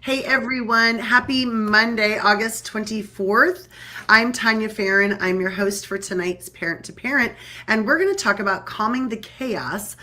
Hey everyone, happy Monday, August 24th. I'm Tanya Farron. I'm your host for tonight's Parent to Parent, and we're going to talk about calming the chaos,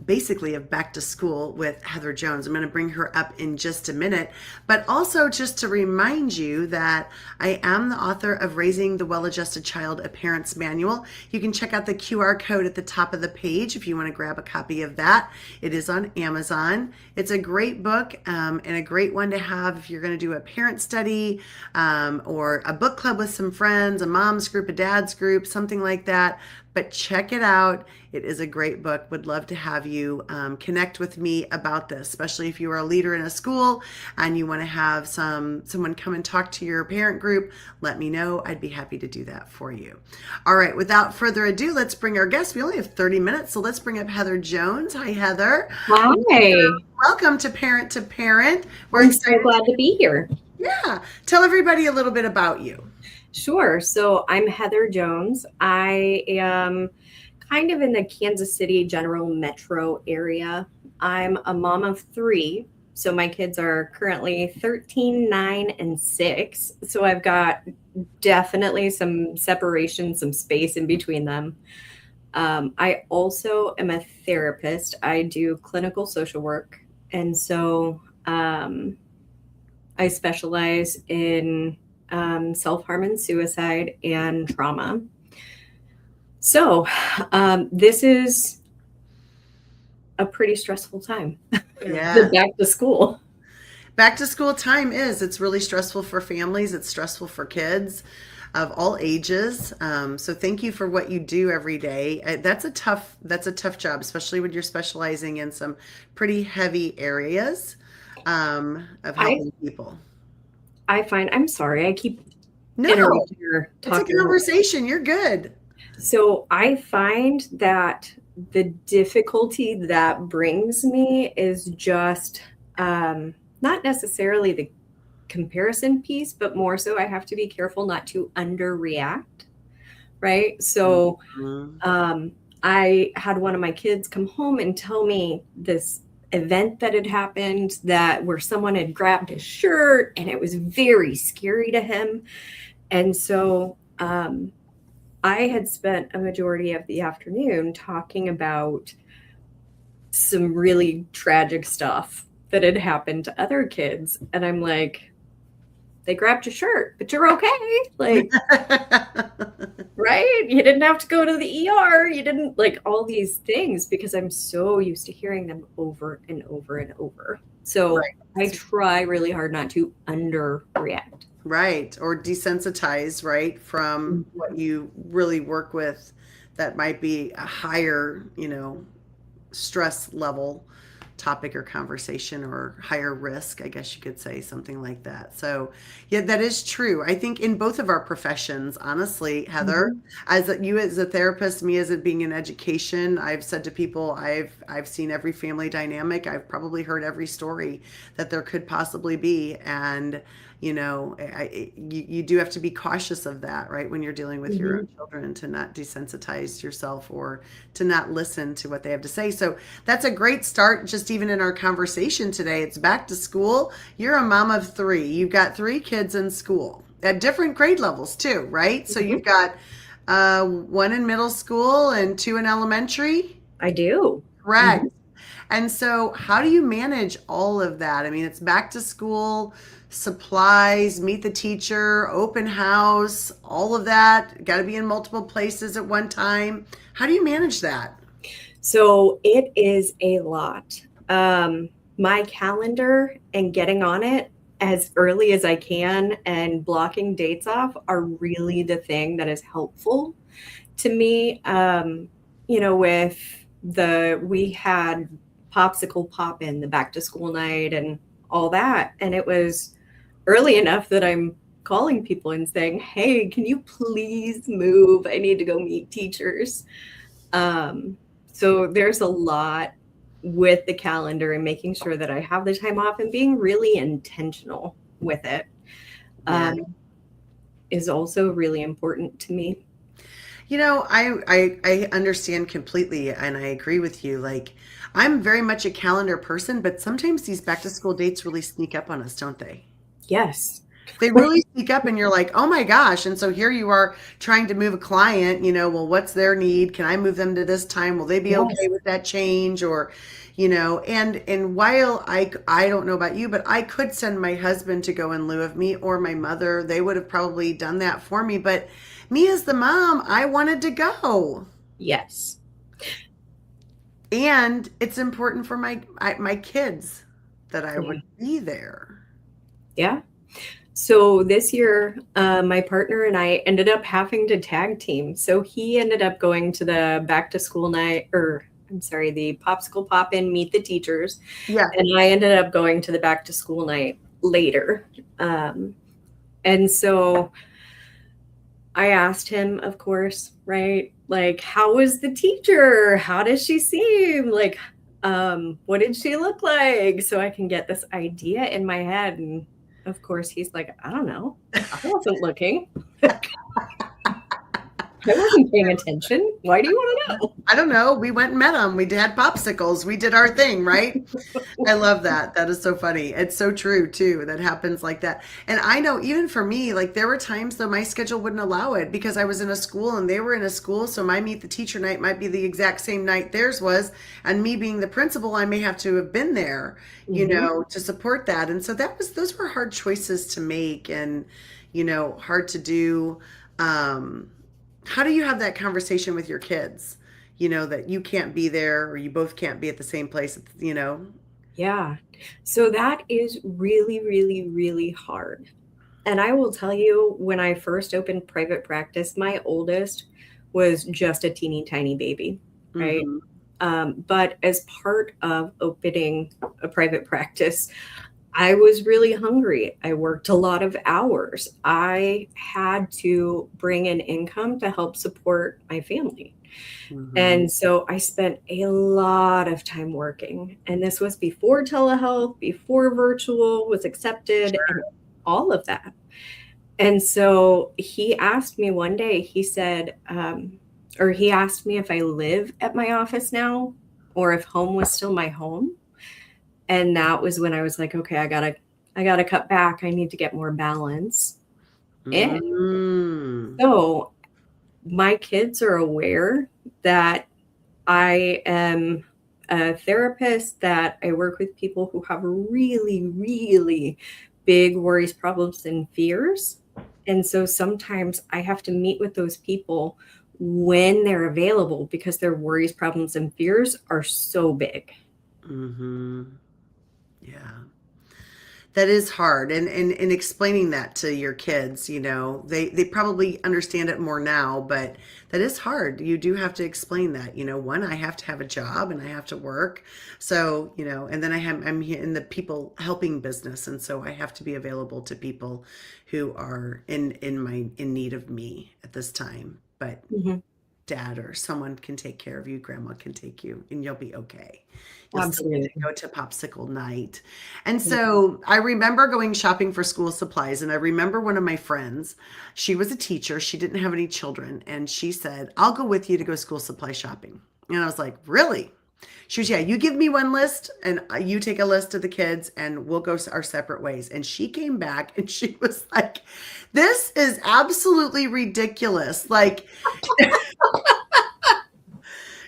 basically, of back to school with Heather Jones. I'm going to bring her up in just a minute, but also just to remind you that I am the author of Raising the Well Adjusted Child, a Parent's Manual. You can check out the QR code at the top of the page if you want to grab a copy of that. It is on Amazon. It's a great book and a great one to have if you're going to do a parent study or a book club with some friends, a mom's group, a dad's group, something like that. But check it out. It is a great book. Would love to have you connect with me about this, especially if you are a leader in a school and you want to have someone come and talk to your parent group. Let me know. I'd be happy to do that for you. All right. Without further ado, let's bring our guest. We only have 30 minutes, so let's bring up Heather Jones. Hi, Heather. Hi. Welcome to Parent to Parent. We're I'm so excited. glad to be here. Yeah. Tell everybody a little bit about you. Sure. So I'm Heather Jones. I am kind of in the Kansas City general metro area. I'm a mom of three. So my kids are currently 13, 9, and 6. So I've got definitely some separation, some space in between them. I also am a therapist. I do clinical social work. And so I specialize in self-harm and suicide and trauma. So this is a pretty stressful time. Yeah. The back to school. Back to school time it's really stressful for families. It's stressful for kids of all ages. So thank you for what you do every day. That's a tough job, especially when you're specializing in some pretty heavy areas of I helping people. I find I'm sorry, I keep No, interrupting your it's a talking. conversation. You're good. So I find that the difficulty that brings me is just not necessarily the comparison piece, but more so I have to be careful not to underreact, right? So Mhm. I had one of my kids come home and tell me this event that had happened that where someone had grabbed his shirt and it was very scary to him. And so I had spent a majority of the afternoon talking about some really tragic stuff that had happened to other kids. And I'm like, they grabbed your shirt, but you're okay. Like, right? You didn't have to go to the ER. You didn't like all these things because I'm so used to hearing them over and over and over. So I Right. try really hard not to underreact. Right. Or desensitize, right, from what you really work with that might be a higher, stress level topic or conversation or higher risk, I guess you could say something like that. So, yeah, that is true. I think in both of our professions, honestly, Heather, Mhm. you as a therapist, me as it being in education, I've said to people, I've seen every family dynamic. I've probably heard every story that there could possibly be, and you do have to be cautious of that, right? When you're dealing with your own Mhm. children, to not desensitize yourself or to not listen to what they have to say. So that's a great start, just even in our conversation today. It's back to school. You're a mom of three. You've got three kids in school at different grade levels, too, right? So Mhm. you've got one in middle school and two in elementary. I do. Correct. Mhm. And so, how do you manage all of that? I mean, it's back to school, supplies, meet the teacher, open house, all of that. Got to be in multiple places at one time. How do you manage that? So it is a lot. My calendar and getting on it as early as I can and blocking dates off are really the thing that is helpful to me. With we had popsicle pop in the back to school night and all that. And it was early enough that I'm calling people and saying, hey, can you please move? I need to go meet teachers. Um, so there's a lot with the calendar and making sure that I have the time off and being really intentional with it Yeah. is also really important to me. I understand completely and I agree with you. Like, I'm very much a calendar person, but sometimes these back to school dates really sneak up on us, don't they? Yes. They really sneak up and you're like, oh my gosh. And so here you are trying to move a client, well, what's their need? Can I move them to this time? Will they be okay Yes. with that change? Or, and while I don't know about you, but I could send my husband to go in lieu of me or my mother. They would have probably done that for me. But me as the mom, I wanted to go. Yes. And it's important for my kids that I Yeah. would be there. Yeah. So this year, my partner and I ended up having to tag team. So he ended up going to the back to school night, or I'm sorry, the popsicle pop in, meet the teachers. Yeah. And I ended up going to the back to school night later. Um, and so I asked him, of course, right? Like, how was the teacher? How does she seem? Like, what did she look like? So I can get this idea in my head. And of course, he's like, I don't know. I wasn't looking. I wasn't paying attention. Why do you want to know? I don't know. We went and met them. We had popsicles. We did our thing, right? I love that. That is so funny. It's so true too. That happens like that. And I know even for me, like there were times though my schedule wouldn't allow it because I was in a school and they were in a school. So my meet the teacher night might be the exact same night theirs was. And me being the principal, I may have to have been there, Mhm. to support that. And so those were hard choices to make and, hard to do. Um, how do you have that conversation with your kids? That you can't be there or you both can't be at the same place. Yeah. So that is really, really, really hard. And I will tell you, when I first opened private practice, my oldest was just a teeny tiny baby, right? Hmm. But as part of opening a private practice, I was really hungry. I worked a lot of hours. I had to bring in income to help support my family. Hmm. And so I spent a lot of time working. And this was before telehealth, before virtual was accepted, and all of that. And so he asked me one day, he said, or he asked me if I live at my office now or if home was still my home. And that was when I was like, okay, I gotta cut back. I need to get more balance. And Mm. so my kids are aware that I am a therapist, that I work with people who have really, really big worries, problems, and fears. And so sometimes I have to meet with those people when they're available because their worries, problems, and fears are so big. Hmm. Yeah. That is hard. And explaining that to your kids, they probably understand it more now, but that is hard. You do have to explain that, one, I have to have a job and I have to work. So, and then I'm here in the people helping business. And so I have to be available to people who are in need of me at this time. But Mhm. dad or someone can take care of you, grandma can take you, and you'll be okay. You'll still get to Absolutely. go to popsicle night. And so I remember going shopping for school supplies, and I remember one of my friends, she was a teacher, she didn't have any children, and she said, I'll go with you to go school supply shopping. And I was like, really? She was, yeah, you give me one list and you take a list of the kids and we'll go our separate ways. And she came back and she was like, this is absolutely ridiculous. Like,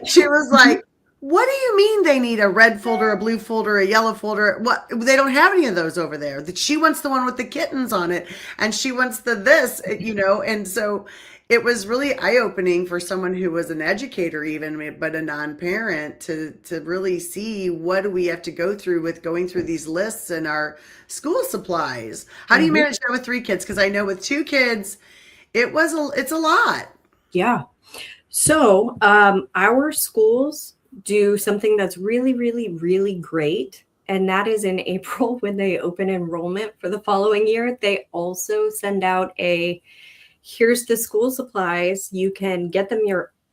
she was Mhm. like, what do you mean they need a red folder, a blue folder, a yellow folder? What, they don't have any of those over there. That she wants the one with the kittens on it and she wants the this. And so it was really eye-opening for someone who was an educator even but a non-parent to really see what do we have to go through with going through these lists and our school supplies. How do you Mhm. manage that with 3 kids? Because I know with 2 kids, it's a lot. Yeah. So, our schools do something that's really, really, really great. And that is in April when they open enrollment for the following year. They also send out a here's the school supplies. You can get them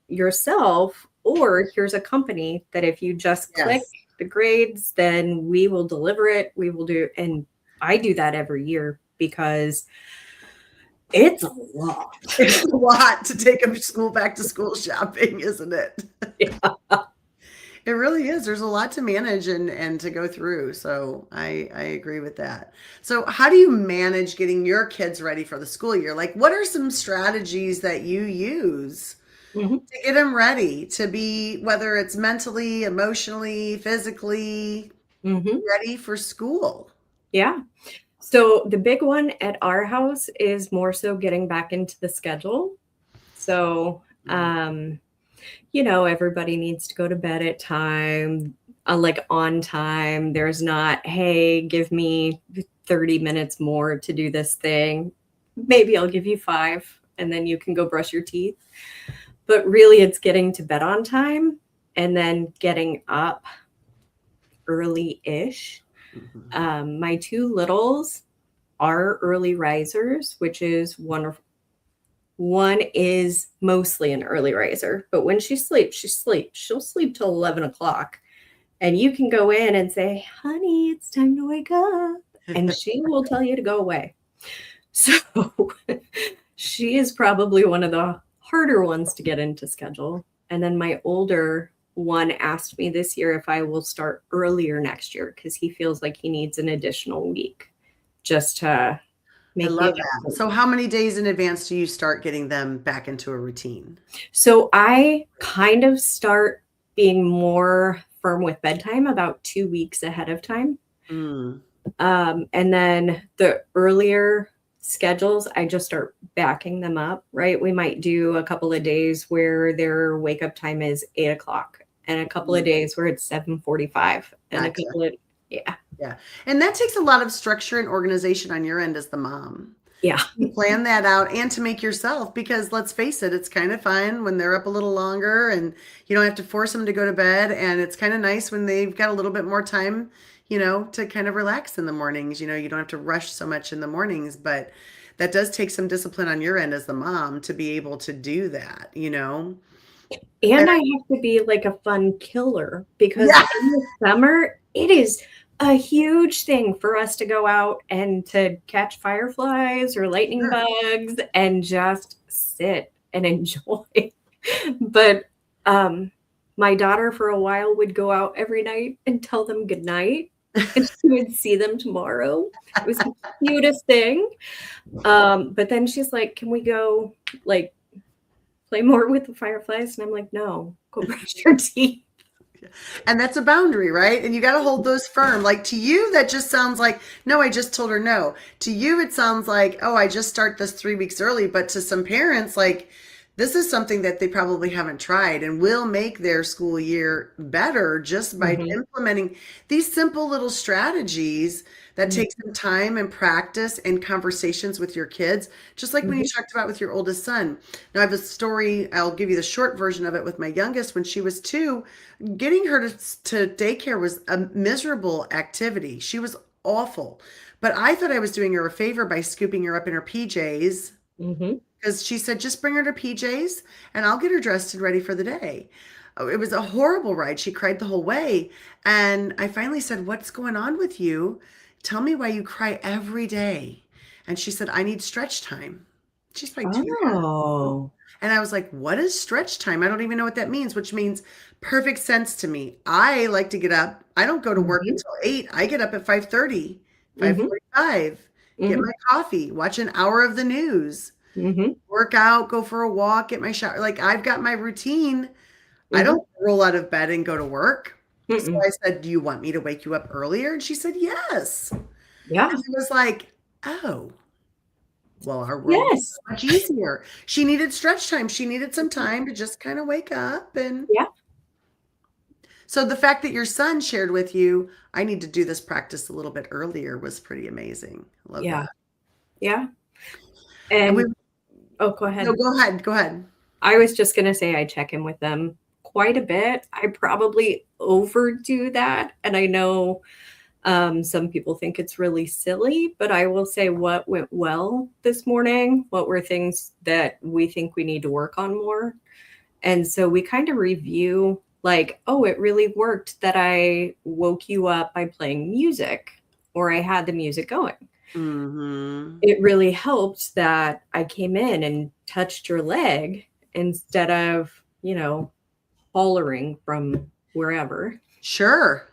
yourself, or here's a company that if you just click Yes. the grades, then we will deliver it. We will do, and I do that every year because It's a lot. It's a lot to take them school back to school shopping, isn't it? Yeah. It really is. There's a lot to manage and to go through. So I agree with that. So how do you manage getting your kids ready for the school year? Like, what are some strategies that you use Mhm. to get them ready to be, whether it's mentally, emotionally, physically, Mhm. ready for school? Yeah. So the big one at our house is more so getting back into the schedule. So, Mm. everybody needs to go to bed at time, like on time. There's not, hey, give me 30 minutes more to do this thing. Maybe I'll give you 5 and then you can go brush your teeth. But really, it's getting to bed on time and then getting up early ish. Mhm. My 2 littles are early risers, which is wonderful. One is mostly an early riser, but when she sleeps, she sleeps. She'll sleep till 11 o'clock. And you can go in and say, honey, it's time to wake up. And she will tell you to go away. So she is probably one of the harder ones to get into schedule. And then my older one asked me this year if I will start earlier next year because he feels like he needs an additional week just to I make the love that. adjustment. So how many days in advance do you start getting them back into a routine? So I kind of start being more firm with bedtime about 2 weeks ahead of time. Mm. And then the earlier schedules, I just start backing them up, right? We might do a couple of days where their wake up time is 8 o'clock and a couple of Mm. days where it's 7:45 and a Gotcha. couple of, yeah, Yeah. And that takes a lot of structure and organization on your end as the mom. yeah. To plan that out and to make yourself, because let's face it, it's kind of fun when they're up a little longer and you don't have to force them to go to bed. And it's kind of nice when they've got a little bit more time, to kind of relax in the mornings. You don't have to rush so much in the mornings, but that does take some discipline on your end as the mom to be able to do that. And And I have to be like a fun killer because yeah, in the summer, it is a huge thing for us to go out and to catch fireflies or lightning sure. bugs and just sit and enjoy. But my daughter for a while would go out every night and tell them good night and she would see them tomorrow. It was the cutest thing. But then she's like, "Can we go like play more with the fireflies?" And I'm like, "No, go brush your teeth." And that's a boundary, right? And you got to hold those firm. Like to you, that just sounds like, no, I just told her no. To you, it sounds like, oh, I just start this 3 weeks early. But to some parents, like, this is something that they probably haven't tried and will make their school year better just by Mhm, implementing these simple little strategies that mhm, take some time and practice and conversations with your kids, just like when you mhm, talked about with your oldest son. Now, I have a story, I'll give you the short version of it with my youngest when she was 2. Getting her to daycare was a miserable activity. She was awful. But I thought I was doing her a favor by scooping her up in her PJs mhm. because she said, just bring her to PJs and I'll get her dressed and ready for the day. Oh, it was a horrible ride. She cried the whole way. And I finally said, what's going on with you? Tell me why you cry every day. And she said, I need stretch time. She's probably 2.5. Oh. And I was like, what is stretch time? I don't even know what that means, which means perfect sense to me. I like to get up. I don't go to work Mhm, until 8. I get up at 5:30, mhm, 5:45, get mhm, my coffee, watch an hour of the news, mhm, work out, go for a walk, get my shower. Like I've got my routine. I mhm, don't roll out of bed and go to work. So mm-mm. I said, do you want me to wake you up earlier? And she said, yes. And Yeah. I was like, oh, well, our world would be Yes. so much easier. She needed stretch time. She needed some time to just kind of wake up. And Yeah. so the fact that your son shared with you, I need to do this practice a little bit earlier was pretty amazing. I love Yeah. that. Yeah. And we, And oh, go no, ahead. go ahead. Go ahead. I was just gonna say I check in with them quite a bit. I probably overdo that, and I know, some people think it's really silly, but I will say what went well this morning, what were things that we think we need to work on more. And so we kind of review like, oh, it really worked that I woke you up by playing music or I had the music going. Mm-hmm. It really helped that I came in and touched your leg instead of, hollering from wherever. Sure.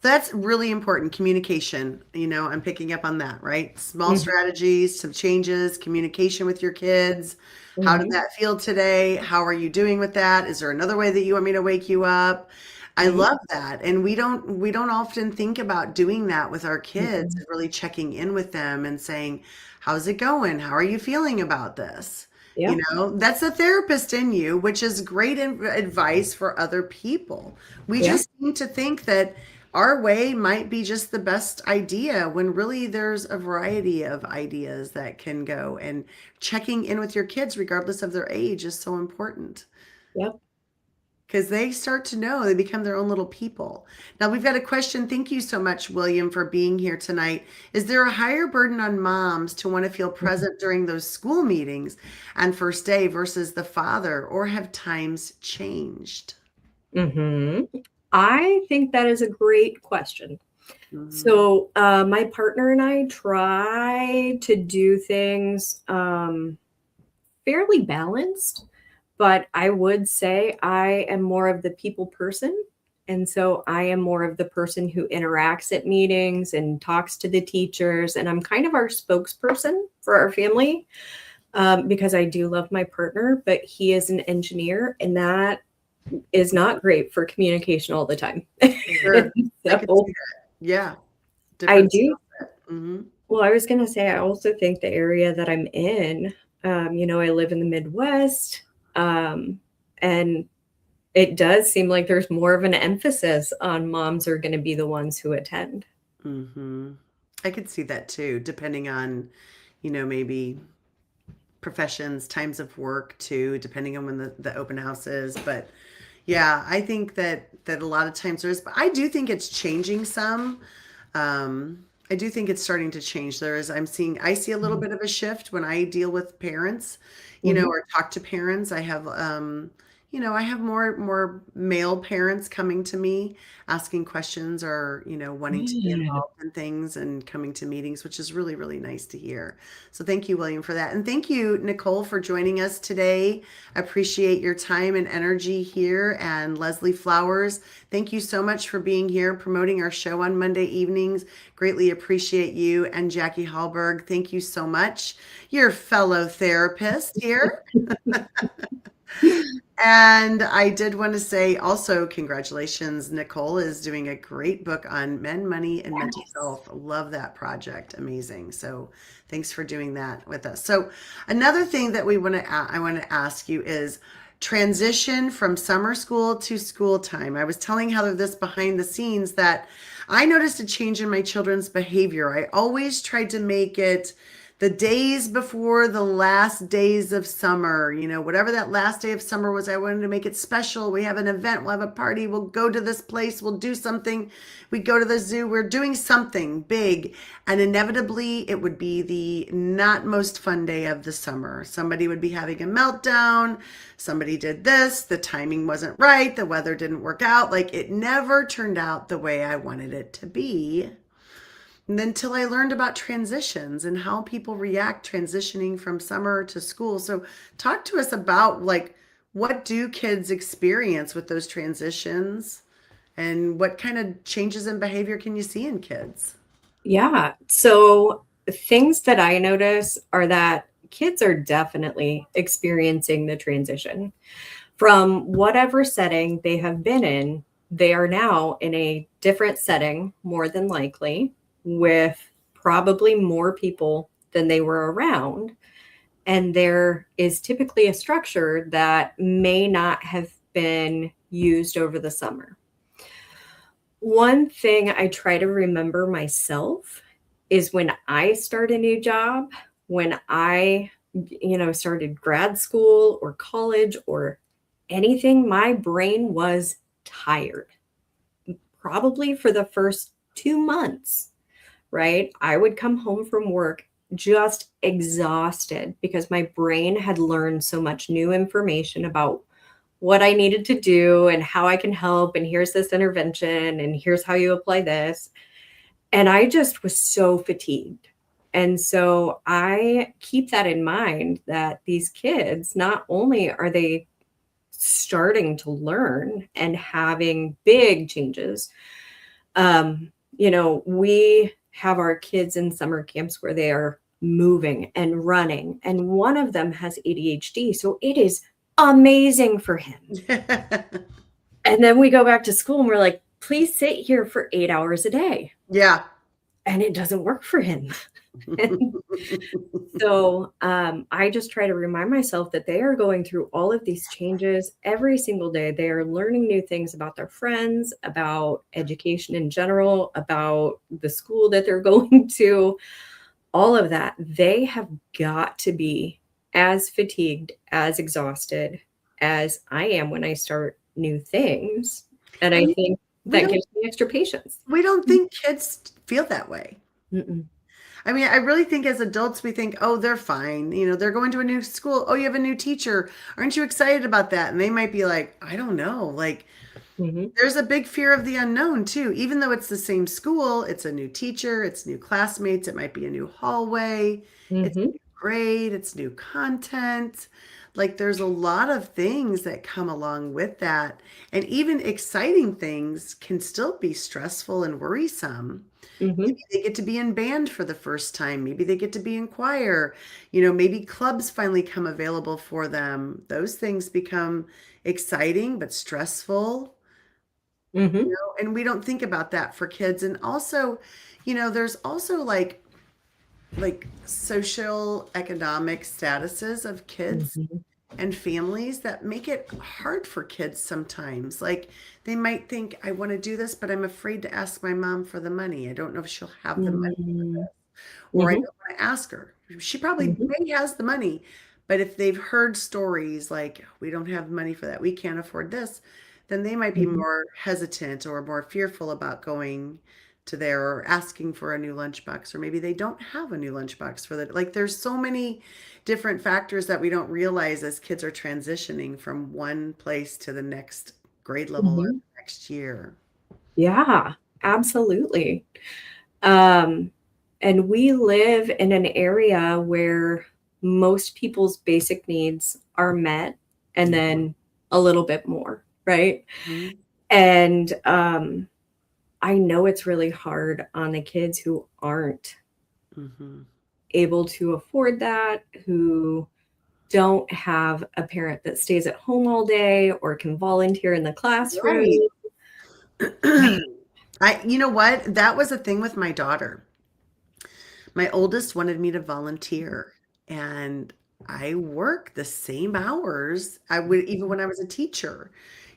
That's really important. Communication. I'm picking up on that, right? Small Mhm, strategies, some changes, communication with your kids. How did mhm, that feel today? How are you doing with that? Is there another way that you want me to wake you up? I mhm, love that. And we don't often think about doing that with our kids, mhm. and really checking in with them and saying, "How's it going? How are you feeling about this?" Yeah, That's the therapist in you, which is great advice for other people. We yeah, just need to think that our way might be just the best idea when really there's a variety of ideas that can go. And checking in with your kids, regardless of their age, is so important yeah. because they start to know, they become their own little people. Now, we've got a question. Thank you so much, William, for being here tonight. Is there a higher burden on moms to want to feel present during those school meetings and first day versus the father, or have times changed? Hmm. I think that is a great question. Hmm. So, my partner and I try to do things fairly balanced, but I would say I am more of the people person. And so I am more of the person who interacts at meetings and talks to the teachers. And I'm kind of our spokesperson for our family because I do love my partner, but he is an engineer, and that is not great for communication all the time. Sure. I could see So that. Yeah. I Different do. skill set. Hmm. Well, I was going to say, I also think the area that I'm in, I live in the Midwest, um, and it does seem like there's more of an emphasis on moms are going to be the ones who attend. Hmm. I could see that too, depending on, maybe professions, times of work too, depending on when the open house is. But yeah, I think that a lot of times there is, but I do think it's changing some. I do think it's starting to change. I see a little Mhm. bit of a shift when I deal with parents, Mhm. or talk to parents. I have more male parents coming to me asking questions or, wanting to be Good. involved in things and coming to meetings, which is really, really nice to hear. So thank you, William, for that. And thank you, Nicole, for joining us today. I appreciate your time and energy here. And Leslie Flowers, thank you so much for being here, promoting our show on Monday evenings. Greatly appreciate you. And Jackie Hallberg, thank you so much. Your fellow therapist here. And I did want to say also, congratulations. Nicole is doing a great book on men, money, and mental Yes. health. Love that project. Amazing. So thanks for doing that with us. So another thing that I want to ask you is transition from summer school to school time. I was telling Heather this behind the scenes that I noticed a change in my children's behavior. I always tried to make it the days before the last days of summer, whatever that last day of summer was, I wanted to make it special. We have an event, we'll have a party, we'll go to this place, we'll do something. We go to the zoo, we're doing something big. And inevitably, it would be the not most fun day of the summer. Somebody would be having a meltdown. Somebody did this, the timing wasn't right, the weather didn't work out. Like it never turned out the way I wanted it to be. And until I learned about transitions and how people react transitioning from summer to school. So talk to us about like what do kids experience with those transitions and what kind of changes in behavior can you see in kids? Yeah. So things that I notice are that kids are definitely experiencing the transition from whatever setting they have been in. They are now in a different setting, more than likely, with probably more people than they were around. And there is typically a structure that may not have been used over the summer. One thing I try to remember myself is when I start a new job, when I, started grad school or college or anything, my brain was tired, probably for the first 2 months, right? I would come home from work just exhausted because my brain had learned so much new information about what I needed to do and how I can help. And here's this intervention, and here's how you apply this. And I just was so fatigued. And so I keep that in mind, that these kids, not only are they starting to learn and having big changes, we have our kids in summer camps where they are moving and running, and one of them has ADHD. So it is amazing for him. And then we go back to school and we're like, please sit here for 8 hours a day. Yeah. And it doesn't work for him. So I just try to remind myself that they are going through all of these changes every single day. They are learning new things about their friends, about education in general, about the school that they're going to, all of that. They have got to be as fatigued, as exhausted as I am when I start new things. And I And think we that don't gives me extra patience. we don't think kids feel that way. Mm-mm. I mean, I really think as adults, we think, oh, they're fine. They're going to a new school. Oh, you have a new teacher. Aren't you excited about that? And they might be like, I don't know. Like, Mhm. there's a big fear of the unknown, too. Even though it's the same school, it's a new teacher, it's new classmates, it might be a new hallway, it's a Mhm. new grade, it's new content. Like, there's a lot of things that come along with that. And even exciting things can still be stressful and worrisome. Mhm. Maybe they get to be in band for the first time. Maybe they get to be in choir. Maybe clubs finally come available for them. Those things become exciting but stressful, Mhm. and we don't think about that for kids. And also, there's also like social economic statuses of kids Mhm. and families that make it hard for kids sometimes. Like they might think, I want to do this, but I'm afraid to ask my mom for the money. I don't know if she'll have the money, Mhm. or I Mhm. don't want to ask her. She probably Mhm. maybe has the money, but if they've heard stories like, we don't have money for that, we can't afford this, then they might be Mhm. more hesitant or more fearful about going to there or asking for a new lunchbox, or maybe they don't have a new lunchbox for that. Like there's so many different factors that we don't realize as kids are transitioning from one place to the next grade level or Mhm. next year. Yeah, absolutely. Um, and we live in an area where most people's basic needs are met, and Yeah. then a little bit more, right? Mhm. And I know it's really hard on the kids who aren't Mhm. able to afford that, who don't have a parent that stays at home all day or can volunteer in the classroom. Right. Man. You know what? That was a thing with my daughter. My oldest wanted me to volunteer, and I work the same hours I would even when I was a teacher,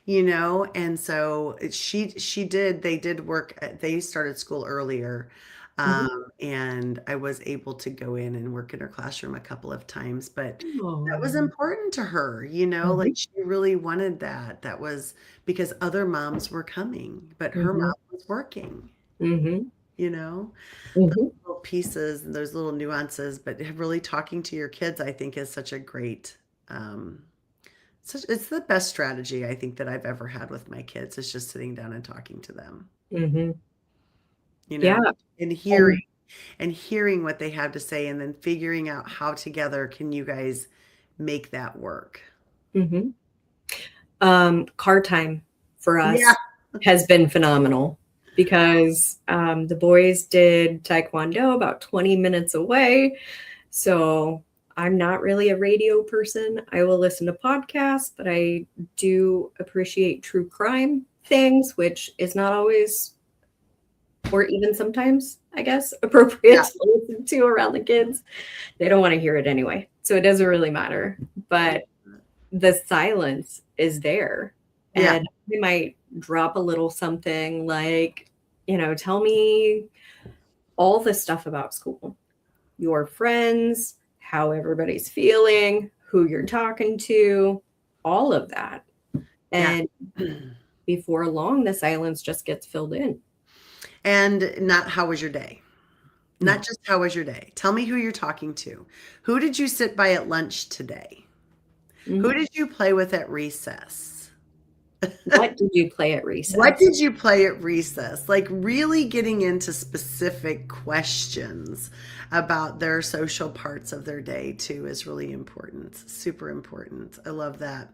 and so they did work, they started school earlier. Mhm. And I was able to go in and work in her classroom a couple of times, but that was Oh. important to her, like Mhm. she really wanted that. That was because other moms were coming, but her Mhm. mom was working, Mhm. you know? Mhm. Little pieces and those little nuances, but really talking to your kids, I think, is such a great, um, it's the best strategy I think that I've ever had with my kids is just sitting down and talking to them, Mhm. you Yeah. know, and And hearing what they have to say and then figuring out how together can you guys make that work. mhm. Car time for Yeah. us has been phenomenal because the boys did taekwondo about 20 minutes away. So I'm not really a radio person. I will listen to podcasts, but I do appreciate true crime things, which is not always, or even sometimes, I guess, appropriate Yeah. to listen to around the kids. They don't want to hear it anyway. So it doesn't really matter. But the silence is there. Yeah. And we might drop a little something like, tell me all the stuff about school, your friends, how everybody's feeling, who you're talking to, all of that. Yeah. And before long, the silence just gets filled in. And not how was your day? Not No. just how was your day? Tell me who you're talking to. Who did you sit by at lunch today? Who Mhm. did you play with at recess? What did you play at What recess? did you play at recess? Like really getting into specific questions about their social parts of their day too is really important. Super important. I love that.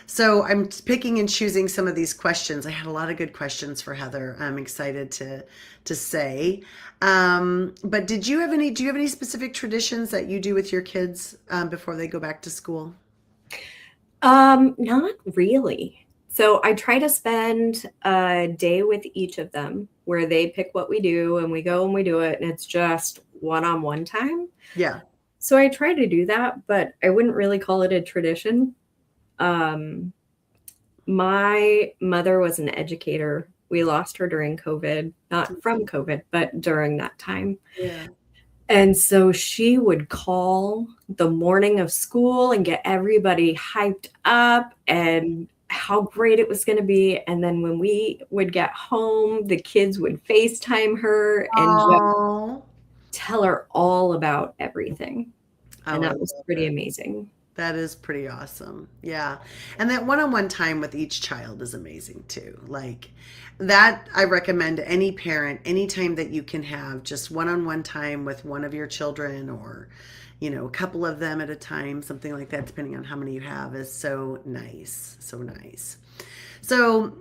So I'm picking and choosing some of these questions. I had a lot of good questions for Heather. I'm excited to say. But do you have any specific traditions that you do with your kids before they go back to school? Not really. So I try to spend a day with each of them where they pick what we do and we go and we do it, and it's just one-on-one time. Yeah. So I try to do that, but I wouldn't really call it a tradition. Um, my mother was an educator. We lost her during COVID, not from COVID, but during that time. Yeah. And so she would call the morning of school and get everybody hyped up and how great it was going to be. And then when we would get home, the kids would FaceTime her and just Oh, tell her all about everything. oh, And I that was love pretty it. amazing. That is pretty awesome. Yeah. And that one-on-one time with each child is amazing too. Like that I recommend to any parent, anytime that you can have just one-on-one time with one of your children or, a couple of them at a time, something like that, depending on how many you have, is so nice. So nice. So,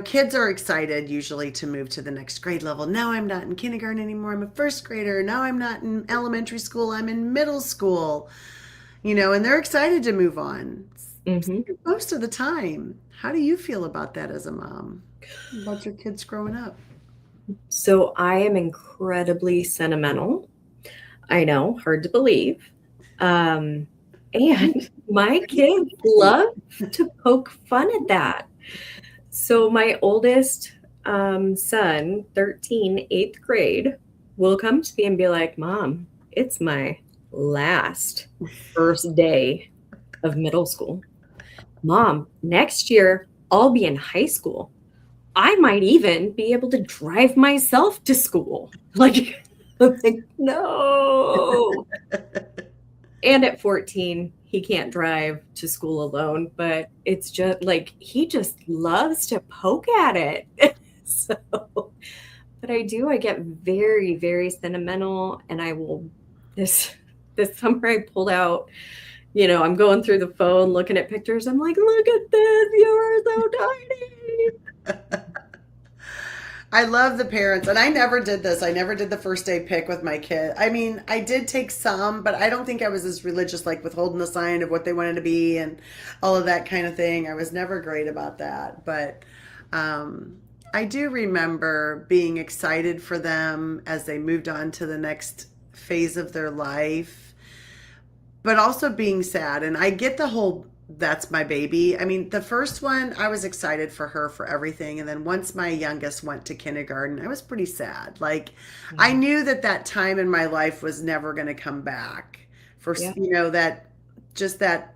kids are excited usually to move to the next grade level. Now I'm not in kindergarten anymore. I'm a first grader. Now I'm not in elementary school. I'm in middle school, and they're excited to move on Hmm. most of the time. How do you feel about that as a mom? About your kids growing up? So I am incredibly sentimental. I know, hard to believe. Um, and my kids love to poke fun at that. So my oldest son, 13, 8th grade, will come to me and be like, Mom, it's my last first day of middle school. Mom, next year I'll be in high school. I might even be able to drive myself to school. Like, I'm like, no. And at 14, he can't drive to school alone, but it's just like he just loves to poke at it. So, but I get very, very sentimental, and I will this summer I pulled out, I'm going through the phone looking at pictures. I'm like, look at this, you're so tiny. I love the parents, and I never did this. I never did the first day pick with my kid. I mean, I did take some, but I don't think I was as religious, like withholding the sign of what they wanted to be and all of that kind of thing. I was never great about that, but um, I do remember being excited for them as they moved on to the next phase of their life, but also being sad. And I get the whole that's my baby. I mean, the first one, I was excited for her for everything. And then once my youngest went to kindergarten, I was pretty sad. Like, I Yeah. knew that that time in my life was never going to come back for, Yeah. that just that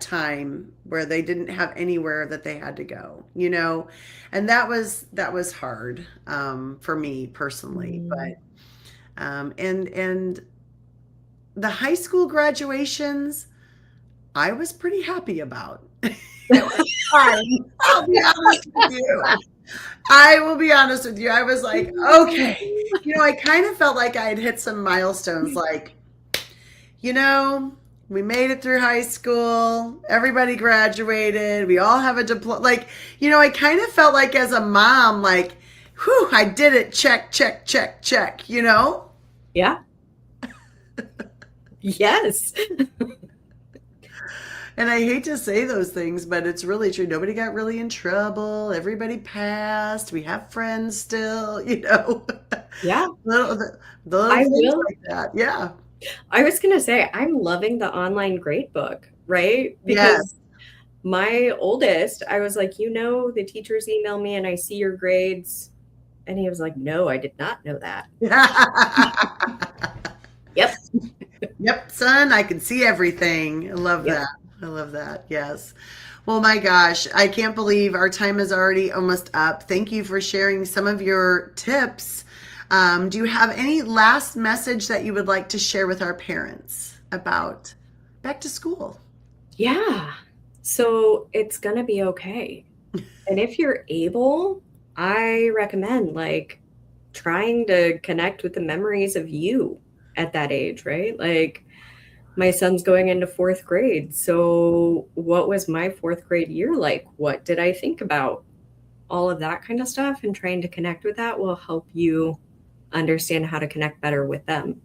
time where they didn't have anywhere that they had to go, and that was hard for me personally. Mm. But and the high school graduations, I was pretty happy about. It was fine. I'll be honest with you. I will be honest with you. I was like, okay. I kind of felt like I had hit some milestones, like, you know, we made it through high school. Everybody graduated. We all have a diploma. Like, I kind of felt like as a mom, like, whew, I did it. Check, check, check, check. Yeah. Yes. And I hate to say those things, but it's really true. Nobody got really in trouble. Everybody passed. We have friends still. Yeah. little, little I things will. like that. Yeah. I was going to say, I'm loving the online grade book, right? Yes. Because my oldest, I was like, the teachers email me and I see your grades. And he was like, no, I did not know that. Yep. Yep, son, I can see everything. I love Yep. that. I love that. Yes. Well, my gosh, I can't believe our time is already almost up. Thank you for sharing some of your tips. Do you have any last message that you would like to share with our parents about back to school? Yeah. So it's going to be okay. And if you're able, I recommend like trying to connect with the memories of you at that age, right? Like my son's going into fourth grade. So, what was my fourth grade year like? What did I think about? All of that kind of stuff, and trying to connect with that will help you understand how to connect better with them.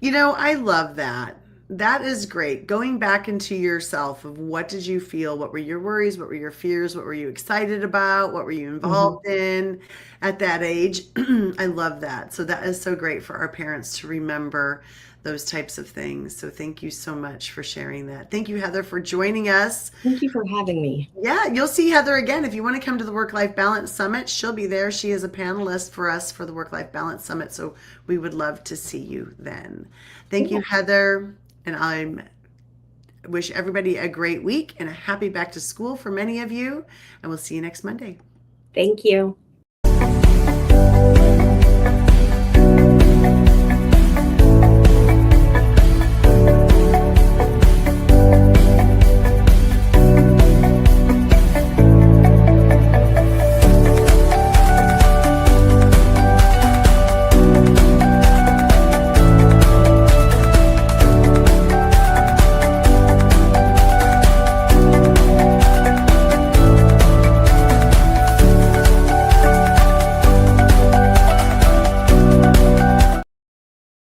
I love that. That is great. Going back into yourself of what did you feel? What were your worries? What were your fears? What were you excited about? What were you Mhm. involved in at that age? I love that. So that is so great for our parents to remember those types of things. So thank you so much for sharing that. Thank you, Heather, for joining us. Thank you for having me. Yeah, you'll see Heather again. If you want to come to the Work Life Balance Summit, she'll be there. She is a panelist for us for the Work Life Balance Summit. So we would love to see you then. Thank you, Yeah. Heather. And I wish everybody a great week and a happy back to school for many of you. And we'll see you next Monday. Thank you.